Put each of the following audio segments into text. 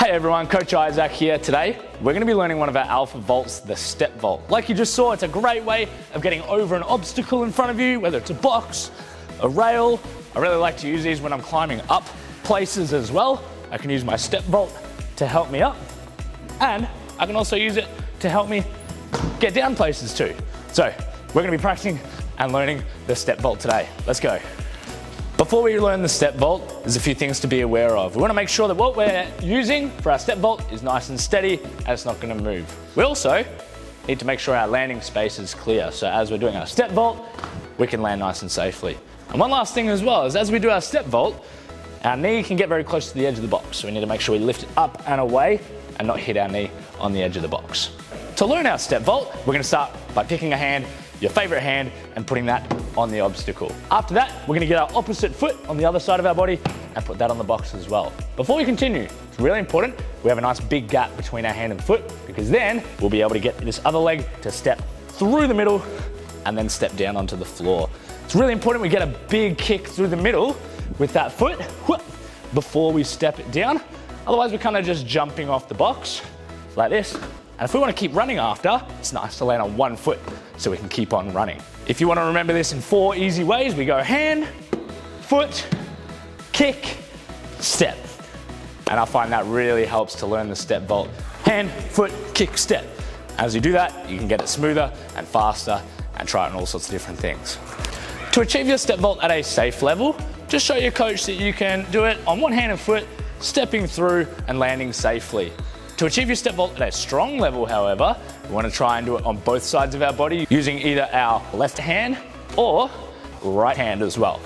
Hey everyone, Coach Isaac here. Today, we're going to be learning one of our alpha vaults, the step vault. Like you just saw, it's a great way of getting over an obstacle in front of you, whether it's a box, a rail. I really like to use these when I'm climbing up places as well. I can use my step vault to help me up, and I can also use it to help me get down places too. So, we're going to be practicing and learning the step vault today. Let's go. Before we learn the step vault, there's a few things to be aware of. We want to make sure that what we're using for our step vault is nice and steady and it's not going to move. We also need to make sure our landing space is clear. So as we're doing our step vault, we can land nice and safely. And one last thing as well is as we do our step vault, our knee can get very close to the edge of the box. So we need to make sure we lift it up and away and not hit our knee on the edge of the box. To learn our step vault, we're going to start by picking a hand, your favorite hand, and putting that on the obstacle. After that, we're gonna get our opposite foot on the other side of our body and put that on the box as well. Before we continue, it's really important we have a nice big gap between our hand and foot, because then we'll be able to get this other leg to step through the middle and then step down onto the floor. It's really important we get a big kick through the middle with that foot before we step it down. Otherwise, we're kind of just jumping off the box like this. And if we want to keep running after, it's nice to land on one foot so we can keep on running. If you want to remember this in 4 easy ways, we go hand, foot, kick, step. And I find that really helps to learn the step vault. Hand, foot, kick, step. As you do that, you can get it smoother and faster and try it on all sorts of different things. To achieve your step vault at a safe level, just show your coach that you can do it on one hand and foot, stepping through and landing safely. To achieve your step vault at a strong level, however, we want to try and do it on both sides of our body using either our left hand or right hand as well.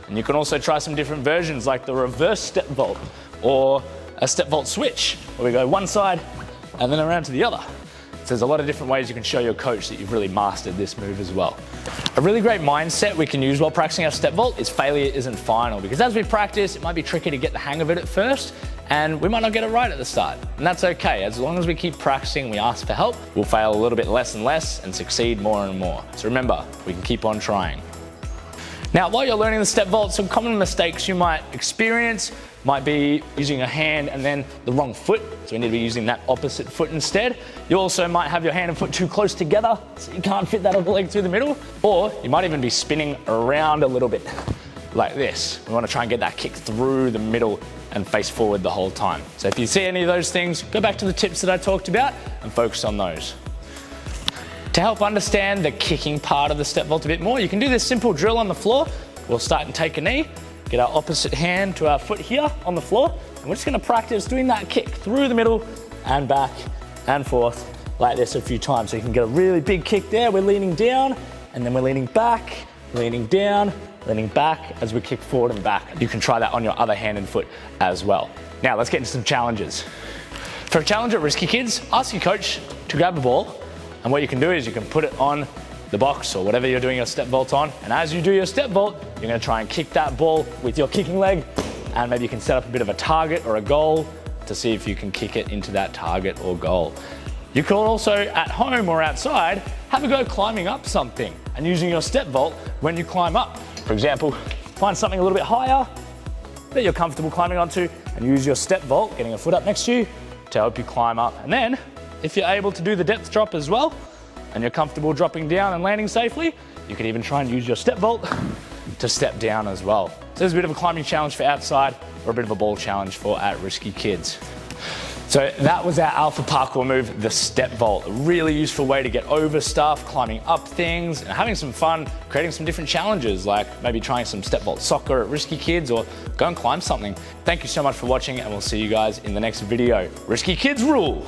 And you can also try some different versions like the reverse step vault or a step vault switch, where we go one side and then around to the other. So there's a lot of different ways you can show your coach that you've really mastered this move as well. A really great mindset we can use while practicing our step vault is failure isn't final, because as we practice, it might be tricky to get the hang of it at first, and we might not get it right at the start. And that's okay. As long as we keep practicing, we ask for help, we'll fail a little bit less and less and succeed more and more. So remember, we can keep on trying. Now, while you're learning the step vault, some common mistakes you might experience might be using a hand and then the wrong foot. So we need to be using that opposite foot instead. You also might have your hand and foot too close together, so you can't fit that other leg through the middle. Or you might even be spinning around a little bit like this. We want to try and get that kick through the middle and face forward the whole time. So if you see any of those things, go back to the tips that I talked about and focus on those. To help understand the kicking part of the step vault a bit more, you can do this simple drill on the floor. We'll start and take a knee, get our opposite hand to our foot here on the floor, and we're just gonna practice doing that kick through the middle and back and forth like this a few times. So you can get a really big kick there. We're leaning down, and then we're leaning back, leaning down, leaning back as we kick forward and back. You can try that on your other hand and foot as well. Now let's get into some challenges. For a challenge at Risky Kids, ask your coach to grab a ball, and what you can do is you can put it on the box or whatever you're doing your step vault on, and as you do your step vault, you're going to try and kick that ball with your kicking leg, and maybe you can set up a bit of a target or a goal to see if you can kick it into that target or goal. You can also, at home or outside, have a go climbing up something and using your step vault when you climb up. For example, find something a little bit higher that you're comfortable climbing onto and use your step vault, getting a foot up next to you, to help you climb up. And then, if you're able to do the depth drop as well, and you're comfortable dropping down and landing safely, you can even try and use your step vault to step down as well. So there's a bit of a climbing challenge for outside or a bit of a ball challenge for at-risky kids. So that was our alpha parkour move, the step vault. A really useful way to get over stuff, climbing up things, and having some fun, creating some different challenges, like maybe trying some step vault soccer at Risky Kids, or go and climb something. Thank you so much for watching, and we'll see you guys in the next video. Risky Kids rule!